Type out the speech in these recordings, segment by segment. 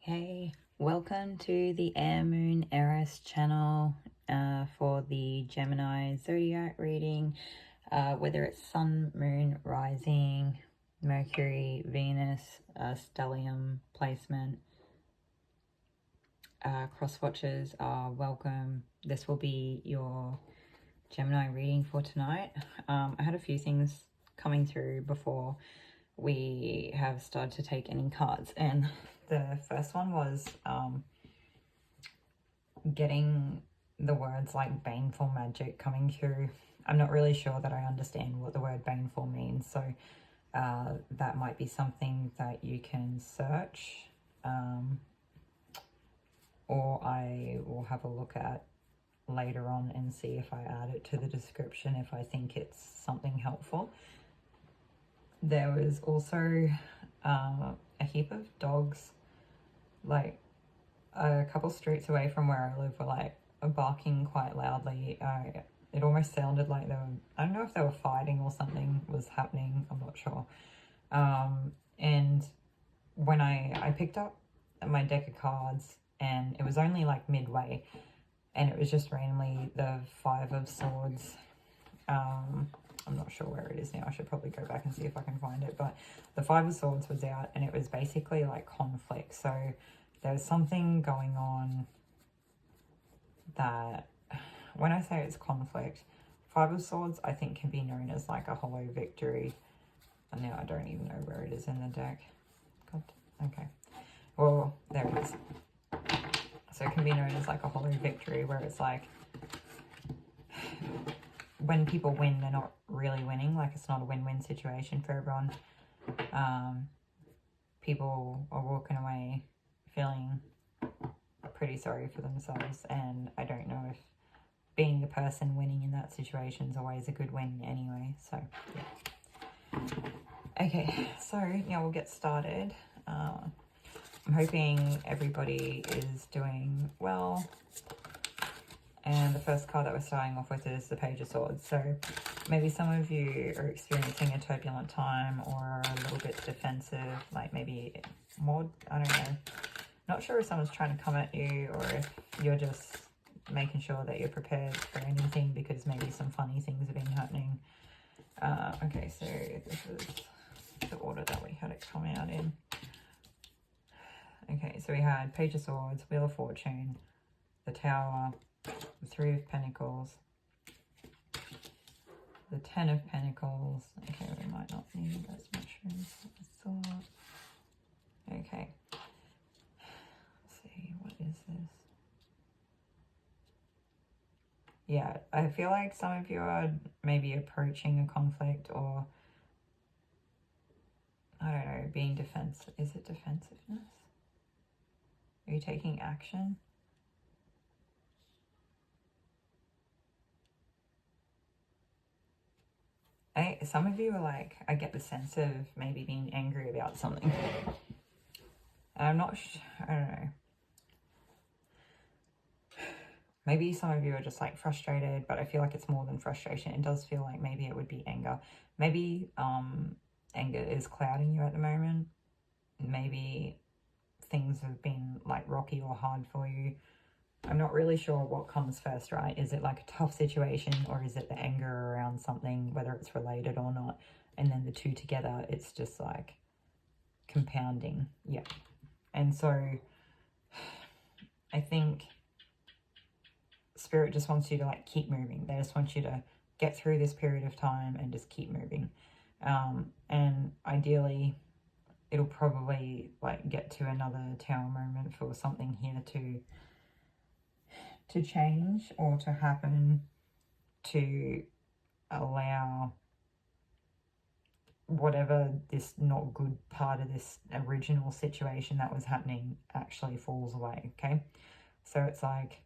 Hey, welcome to the Air Moon Eris channel for the Gemini Zodiac reading, whether it's Sun, Moon, Rising, Mercury, Venus, stellium placement. Cross watchers are welcome. This will be your Gemini reading for tonight. I had a few things coming through before we have started to take any cards, and the first one was getting the words like baneful magic coming through. I'm not really sure that I understand what the word baneful means, so that might be something that you can search, or I will have a look at later on and see if I add it to the description if I think it's something helpful. There was also a heap of dogs, like a couple streets away from where I live, were like barking quite loudly. It almost sounded like they were, I don't know if they were fighting or something was happening, I'm not sure. And when I picked up my deck of cards, and it was only like midway, and it was just randomly the Five of Swords. I'm not sure where it is now. I should probably go back and see if I can find it. But the Five of Swords was out, and it was basically like conflict. So there's something going on that, when I say it's conflict, Five of Swords I think can be known as like a hollow victory. And now I don't even know where it is in the deck. God, okay. Well, there it is. So it can be known as like a hollow victory, where it's like when people win, they're not really winning. Like, it's not a win-win situation for everyone. People are walking away feeling pretty sorry for themselves, and I don't know if being the person winning in that situation is always a good win anyway. So yeah. Okay, so now we'll get started. I'm hoping everybody is doing well. And the first card that we're starting off with is the Page of Swords. So maybe some of you are experiencing a turbulent time, or a little bit defensive, like maybe more, I don't know. Not sure if someone's trying to come at you, or if you're just making sure that you're prepared for anything, because maybe some funny things have been happening. Okay, so this is the order that we had it come out in. Okay, so we had Page of Swords, Wheel of Fortune, the Tower, the Three of Pentacles, the Ten of Pentacles. Okay, we might not need as much room as I thought. Okay. Let's see, what is this? Yeah, I feel like some of you are maybe approaching a conflict, or I don't know, being defensive. Is it defensiveness? Are you taking action? Some of you are like, I get the sense of maybe being angry about something. I'm not sure, I don't know. Maybe some of you are just like frustrated, but I feel like it's more than frustration. It does feel like maybe it would be anger. Maybe anger is clouding you at the moment. Maybe things have been like rocky or hard for you. I'm not really sure what comes first, right? Is it like a tough situation, or is it the anger around something, whether it's related or not? And then the two together, it's just like compounding. Yeah. And so I think Spirit just wants you to like keep moving. They just want you to get through this period of time and just keep moving. And ideally, it'll probably like get to another Tower moment for something here to change, or to happen, to allow whatever this not good part of this original situation that was happening actually falls away. Okay, so it's like,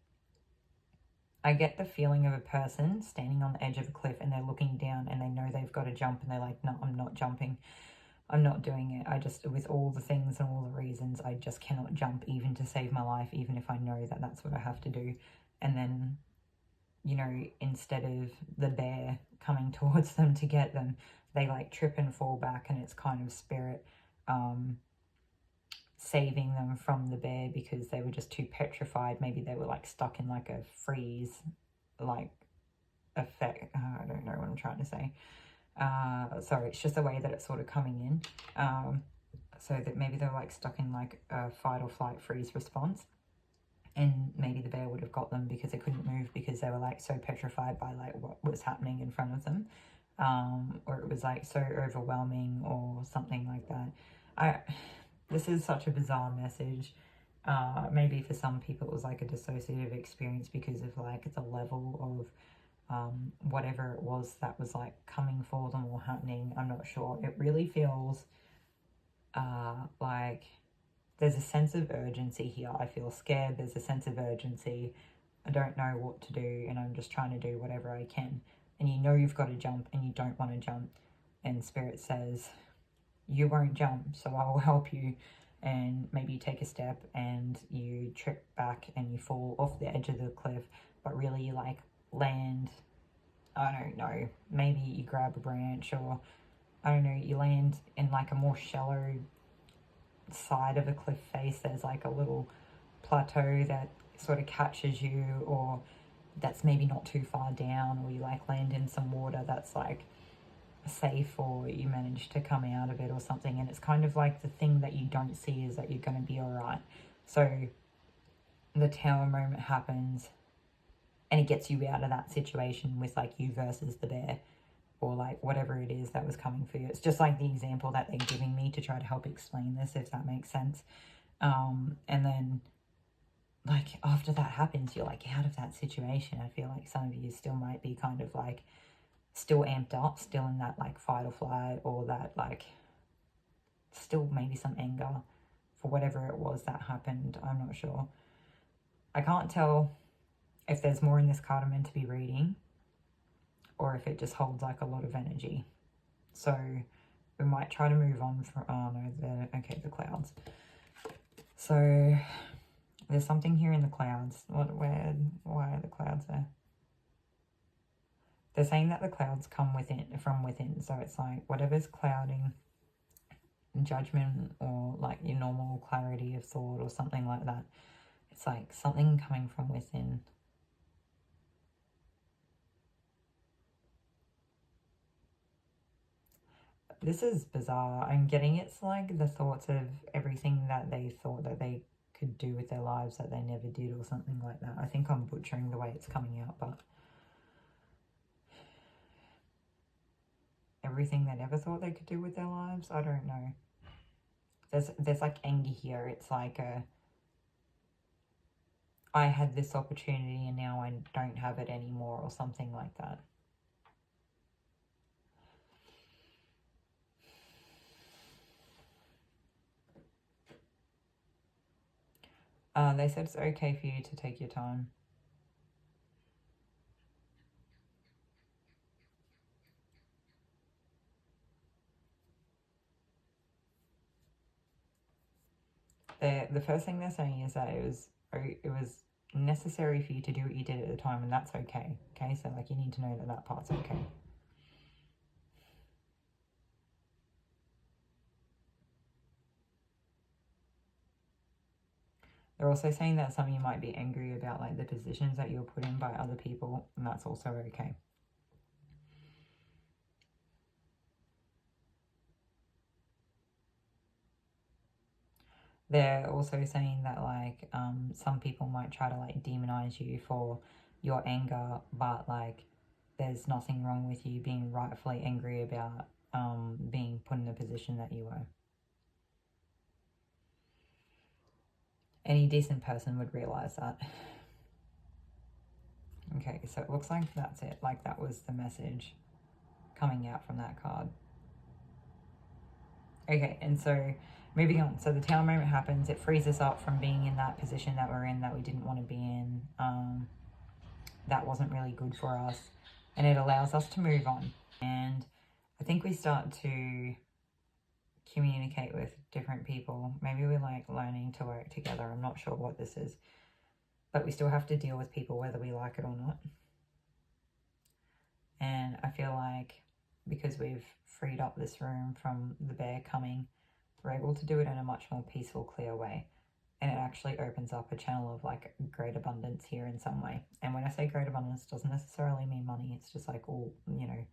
I get the feeling of a person standing on the edge of a cliff, and they're looking down, and they know they've got to jump, and they're like, no, I'm not jumping. I'm not doing it. I just, with all the things and all the reasons, I just cannot jump, even to save my life, even if I know that that's what I have to do. And then, you know, instead of the bear coming towards them to get them, they like trip and fall back, and it's kind of spirit saving them from the bear because they were just too petrified. Maybe they were like stuck in like a freeze like effect. I don't know what I'm trying to say. Sorry, it's just the way that it's sort of coming in. So that maybe they're like stuck in like a fight or flight freeze response, and maybe the bear would have got them because they couldn't move because they were like so petrified by like what was happening in front of them, or it was like so overwhelming or something like that. This is such a bizarre message. Maybe for some people it was like a dissociative experience because of like the level of whatever it was that was like coming for them or happening. I'm not sure. It really feels like there's a sense of urgency here. I feel scared. There's a sense of urgency. I don't know what to do, and I'm just trying to do whatever I can. And you know you've got to jump, and you don't want to jump. And Spirit says, you won't jump, so I will help you. And maybe you take a step and you trip back and you fall off the edge of the cliff, but really you like land, I don't know, maybe you grab a branch, or I don't know, you land in like a more shallow side of a cliff face. There's like a little plateau that sort of catches you, or that's maybe not too far down, or you like land in some water that's like safe, or you manage to come out of it or something. And it's kind of like the thing that you don't see is that you're going to be all right. So the tower moment happens and it gets you out of that situation with like you versus the bear, or like whatever it is that was coming for you. It's just like the example that they're giving me to try to help explain this, if that makes sense. And then like after that happens, you're like out of that situation. I feel like some of you still might be kind of like still amped up, still in that like fight or flight, or that like still maybe some anger for whatever it was that happened. I'm not sure. I can't tell if there's more in this card I'm meant to be reading, or if it just holds like a lot of energy. So we might try to move on from, oh no, the clouds. So there's something here in the clouds. Why are the clouds there? They're saying that the clouds come from within. So it's like whatever's clouding judgment, or like your normal clarity of thought or something like that. It's like something coming from within. This is bizarre. I'm getting it's like the thoughts of everything that they thought that they could do with their lives that they never did, or something like that. I think I'm butchering the way it's coming out, but everything they never thought they could do with their lives, I don't know. There's like anger here. It's like I had this opportunity and now I don't have it anymore, or something like that. They said it's okay for you to take your time. The first thing they're saying is that it was necessary for you to do what you did at the time, and that's okay. Okay, so like you need to know that that part's okay. They're also saying that some of you might be angry about like the positions that you're put in by other people, and that's also okay. They're also saying that like some people might try to like demonize you for your anger, but like there's nothing wrong with you being rightfully angry about being put in the position that you were. Any decent person would realize that. Okay, so it looks like that's it. Like that was the message coming out from that card. Okay, and so moving on. So the tower moment happens. It frees us up from being in that position that we're in that we didn't want to be in. That wasn't really good for us. And it allows us to move on. And I think we start to communicate with different people. Maybe we're like learning to work together. I'm not sure what this is. But we still have to deal with people whether we like it or not. And I feel like because we've freed up this room from the bear coming, we're able to do it in a much more peaceful, clear way. And it actually opens up a channel of like great abundance here in some way. And when I say great abundance, doesn't necessarily mean money. It's just like all, you know,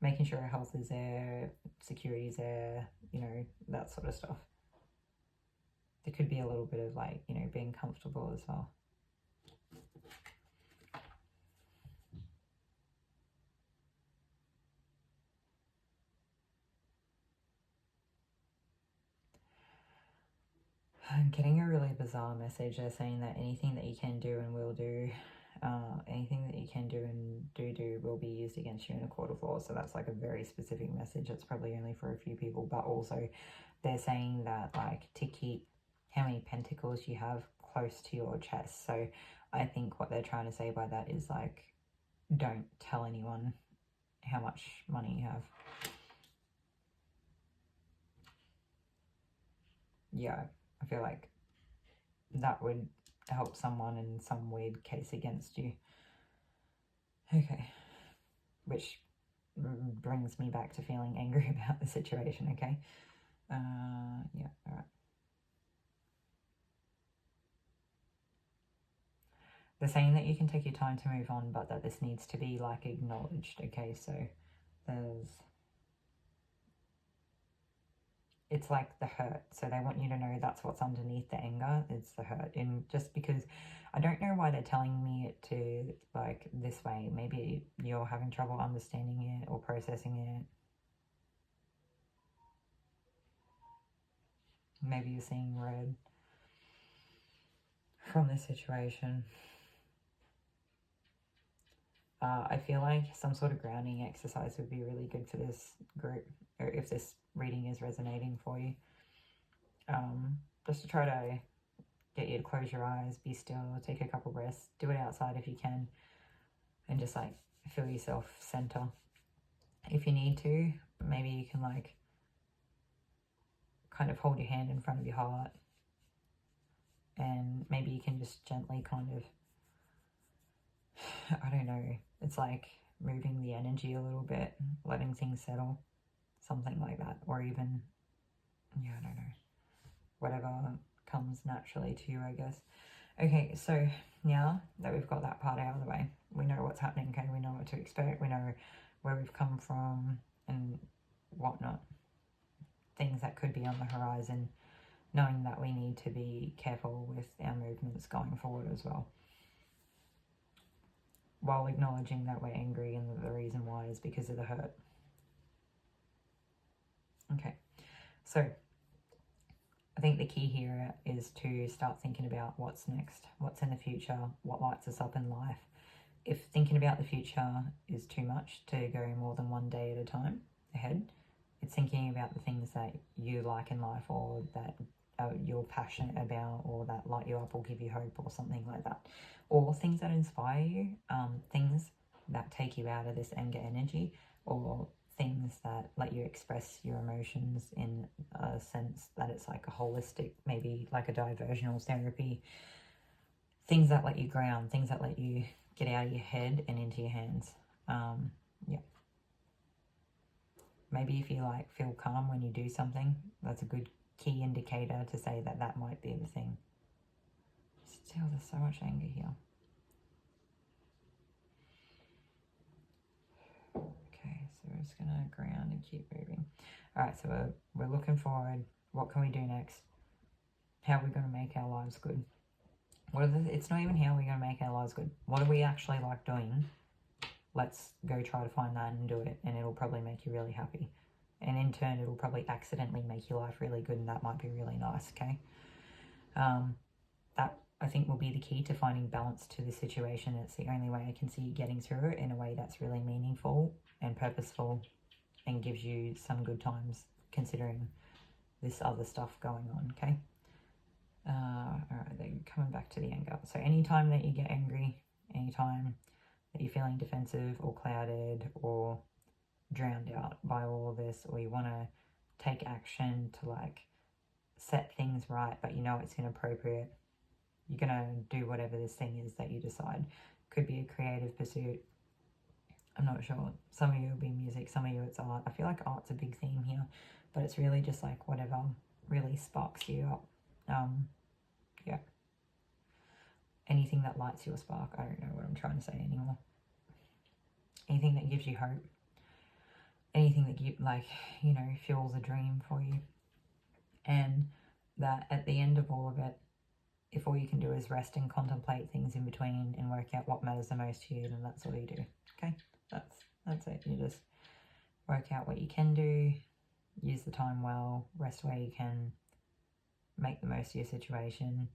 making sure our health is there, security is there, you know, that sort of stuff. There could be a little bit of like, you know, being comfortable as well. I'm getting a really bizarre message. They're saying that anything that you can do and will do, anything that you can do and do will be used against you in a court of law. So that's like a very specific message. It's probably only for a few people, but also they're saying that like to keep how many pentacles you have close to your chest. So I think what they're trying to say by that is like, don't tell anyone how much money you have. Yeah, I feel like that would help someone in some weird case against you. Okay, which brings me back to feeling angry about the situation, okay? Yeah, all right. They're saying that you can take your time to move on, but that this needs to be like acknowledged, okay? So there's... it's like the hurt. So they want you to know that's what's underneath the anger. It's the hurt. And just because I don't know why they're telling me it to like this way. Maybe you're having trouble understanding it or processing it. Maybe you're seeing red from this situation. I feel like some sort of grounding exercise would be really good for this group, or if this reading is resonating for you. Just to try to get you to close your eyes, be still, take a couple breaths, do it outside if you can, and just like feel yourself center. If you need to, maybe you can like kind of hold your hand in front of your heart, and maybe you can just gently kind of, I don't know, it's like moving the energy a little bit, letting things settle, something like that. Or even, yeah, I don't know, whatever comes naturally to you, I guess. Okay, so now that we've got that part out of the way, we know what's happening, okay? We know what to expect, we know where we've come from and whatnot. Things that could be on the horizon, knowing that we need to be careful with our movements going forward as well, while acknowledging that we're angry and that the reason why is because of the hurt. Okay, so I think the key here is to start thinking about what's next, what's in the future, what lights us up in life. If thinking about the future is too much to go more than one day at a time ahead, it's thinking about the things that you like in life, or that you're passionate about, or that light you up or give you hope, or something like that. Or things that inspire you, things that take you out of this anger energy, or things that let you express your emotions in a sense that it's like a holistic, maybe like a diversional therapy. Things that let you ground, things that let you get out of your head and into your hands. Yeah. Maybe if you like feel calm when you do something, that's a good key indicator to say that that might be the thing. Still, there's so much anger here. Okay, so we're just gonna ground and keep moving. All right, so we're looking forward. What can we do next? How are we gonna make our lives good? It's not even how we're gonna make our lives good. What do we actually like doing? Let's go try to find that and do it, and it'll probably make you really happy. And in turn, it'll probably accidentally make your life really good, and that might be really nice, okay? That, I think, will be the key to finding balance to the situation. It's the only way I can see you getting through it in a way that's really meaningful and purposeful and gives you some good times considering this other stuff going on, okay? All right, then coming back to the anger. So anytime that you get angry, anytime that you're feeling defensive or clouded or drowned out by all of this, or you want to take action to like set things right, but you know it's inappropriate, you're going to do whatever this thing is that you decide. Could be a creative pursuit. I'm not sure. Some of you will be music, some of you it's art. I feel like art's a big theme here, but it's really just like whatever really sparks you up. Yeah. Anything that lights your spark. I don't know what I'm trying to say anymore. Anything that gives you hope. Anything that you, like, you know, fuels a dream for you. And that at the end of all of it, if all you can do is rest and contemplate things in between and work out what matters the most to you, then that's all you do. Okay? That's it. You just work out what you can do, use the time well, rest where you can, make the most of your situation.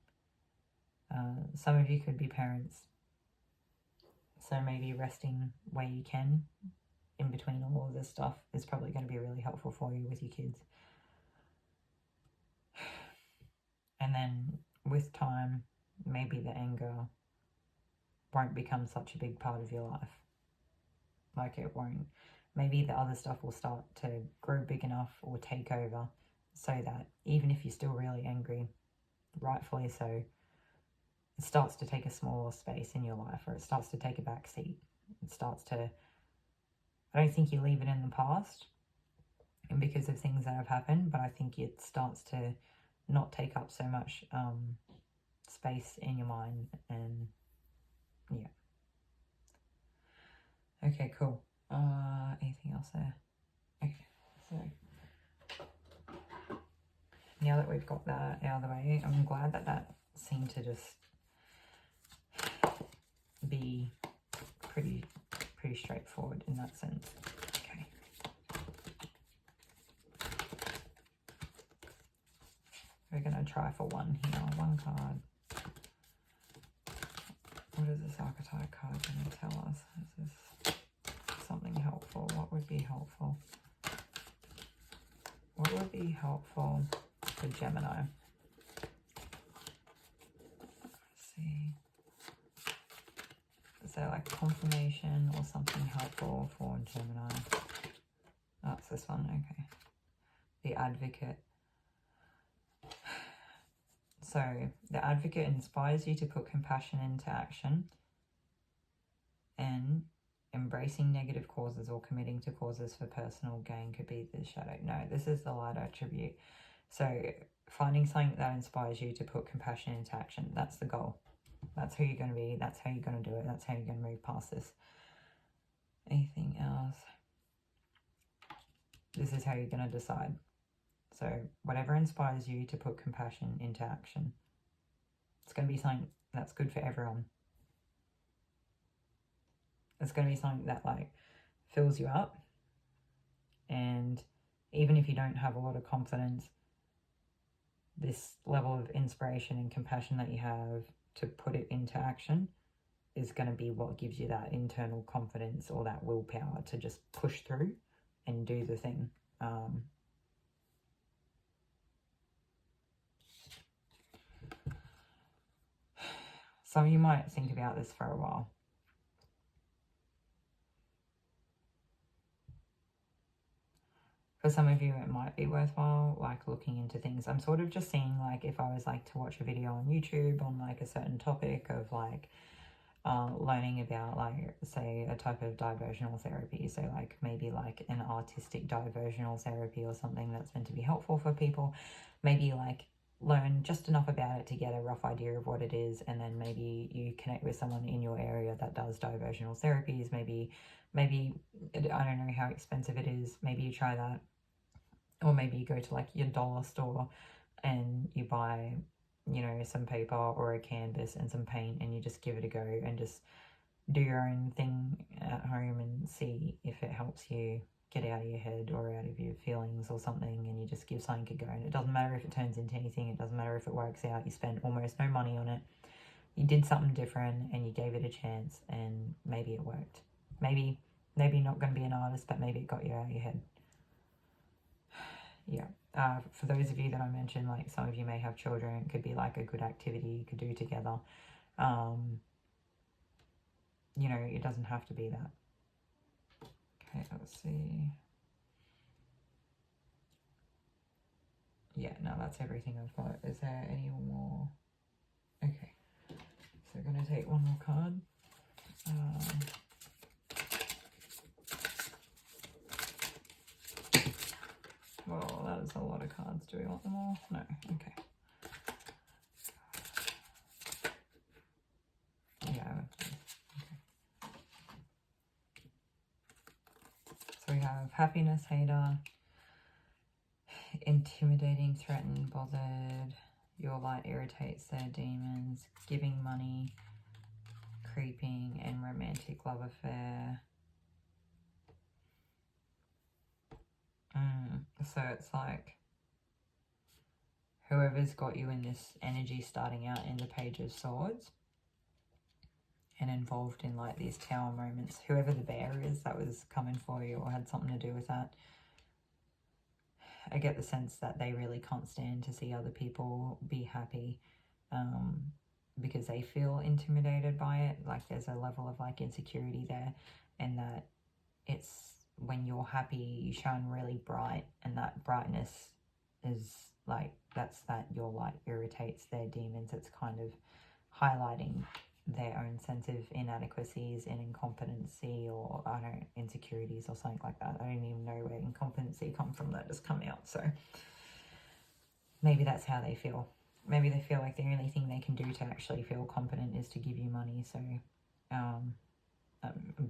Some of you could be parents, so maybe resting where you can in between all of this stuff is probably going to be really helpful for you with your kids. And then with time, maybe the anger won't become such a big part of your life. Like it won't. Maybe the other stuff will start to grow big enough or take over so that even if you're still really angry, rightfully so, it starts to take a smaller space in your life, or it starts to take a back seat. It starts to, I don't think you leave it in the past and because of things that have happened, but I think it starts to not take up so much space in your mind. And yeah. Okay, cool. Anything else there? Okay, so now that we've got that out of the way, I'm glad that that seemed to just be pretty straightforward in that sense. Okay. We're gonna try for one here. One card. What is this archetype card going to tell us? Is this something helpful? What would be helpful? What would be helpful for Gemini? Let's see. Is there like confirmation or something helpful for Gemini? That's this one, okay. The Advocate. So, the Advocate inspires you to put compassion into action, and embracing negative causes or committing to causes for personal gain could be the Shadow. No, this is the Light attribute. So, finding something that inspires you to put compassion into action, that's the goal. That's who you're going to be. That's how you're going to do it. That's how you're going to move past this. Anything else? This is how you're going to decide. So whatever inspires you to put compassion into action, it's going to be something that's good for everyone. It's going to be something that like fills you up. And even if you don't have a lot of confidence, this level of inspiration and compassion that you have to put it into action is going to be what gives you that internal confidence or that willpower to just push through and do the thing. Some of you might think about this for a while. For some of you, it might be worthwhile, like, looking into things. I'm sort of just seeing, like, if I was, like, to watch a video on YouTube on, like, a certain topic of, like, learning about, like, say, a type of diversional therapy. So, like, maybe, like, an artistic diversional therapy or something that's meant to be helpful for people. Maybe, like, learn just enough about it to get a rough idea of what it is, and then maybe you connect with someone in your area that does diversional therapies. Maybe, I don't know how expensive it is. Maybe you try that. Or maybe you go to like your dollar store and you buy, you know, some paper or a canvas and some paint, and you just give it a go and just do your own thing at home and see if it helps you get out of your head or out of your feelings or something, and you just give something a go. And it doesn't matter if it turns into anything, it doesn't matter if it works out. You spend almost no money on it. You did something different and you gave it a chance, and maybe it worked. Maybe you're not going to be an artist, but maybe it got you out of your head. Yeah. For those of you that I mentioned, like, some of you may have children, it could be like a good activity you could do together. You know, it doesn't have to be that. Okay, let's see. Yeah, no, that's everything I've got. Is there any more? Okay, so we're going to take one more card. Well, that is a lot of cards. Do we want couple more? No, okay. Yeah. Okay. So we have happiness, hater, intimidating, threatened, bothered, your light irritates their demons, giving money, creeping, and romantic love affair. So it's like whoever's got you in this energy starting out in the Page of Swords and involved in like these tower moments, whoever the bear is that was coming for you or had something to do with that, I get the sense that they really can't stand to see other people be happy, because they feel intimidated by it. Like there's a level of like insecurity there, and that it's when you're happy you shine really bright, and that brightness is like, that's that your light irritates their demons. It's kind of highlighting their own sense of inadequacies and incompetency, or I don't know, insecurities or something like that. I don't even know where incompetency come from, that just come out. So maybe that's how they feel. Maybe they feel like the only thing they can do to actually feel competent is to give you money. So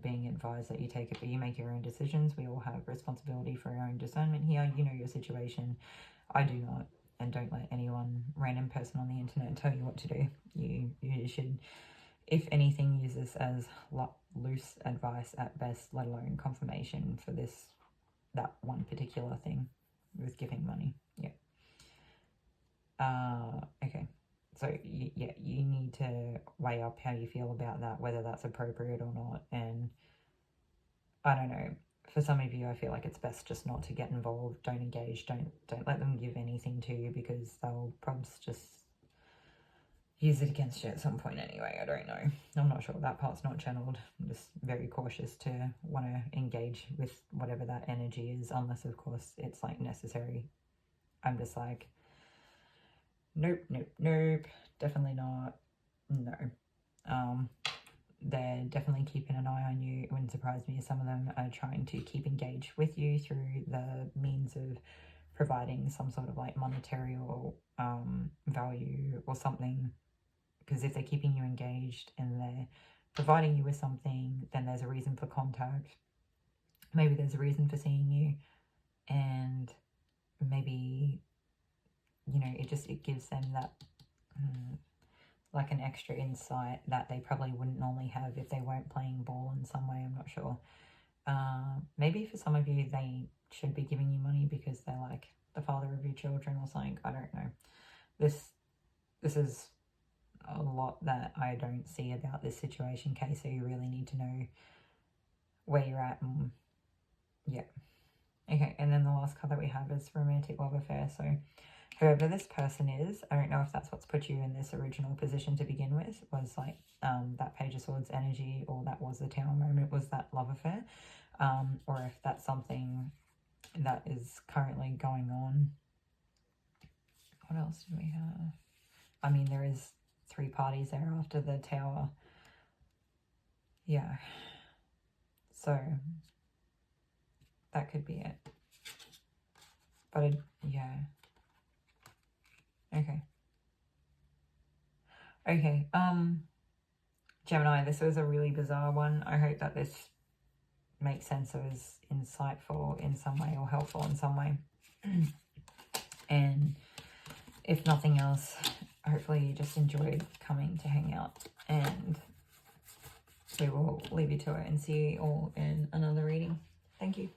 being advised that you take it, but you make your own decisions. We all have responsibility for our own discernment here. You know your situation. I do not, and don't let anyone, random person on the internet, tell you what to do. You should, if anything, use this as loose advice at best, let alone confirmation for that one particular thing with giving money. Yeah. Okay. So, yeah, you need to weigh up how you feel about that, whether that's appropriate or not. And I don't know. For some of you, I feel like it's best just not to get involved. Don't engage. Don't let them give anything to you, because they'll probably just use it against you at some point anyway. I don't know. I'm not sure. That part's not channeled. I'm just very cautious to want to engage with whatever that energy is, unless, of course, it's like necessary. I'm just like, nope, nope, nope. Definitely not. No. They're definitely keeping an eye on you. It wouldn't surprise me if some of them are trying to keep engaged with you through the means of providing some sort of like monetary or value or something. Because if they're keeping you engaged and they're providing you with something, then there's a reason for contact. Maybe there's a reason for seeing you, and maybe, you know, it gives them that like an extra insight that they probably wouldn't normally have if they weren't playing ball in some way. I'm not sure. Maybe for some of you, they should be giving you money because they're like the father of your children or something. I don't know. This is a lot that I don't see about this situation, Kay, so you really need to know where you're at. And yeah. Okay, and then the last card that we have is romantic love affair. So whoever this person is, I don't know if that's what's put you in this original position to begin with, was like that Page of Swords energy, or that was the tower moment, was that love affair, or if that's something that is currently going on. What else do we have? I mean, there is 3 parties there after the tower. Yeah. So that could be it. But yeah. Okay. Okay. Gemini, this was a really bizarre one. I hope that this makes sense, or is insightful in some way or helpful in some way. And if nothing else, hopefully you just enjoyed coming to hang out, and we will leave you to it and see you all in another reading. Thank you.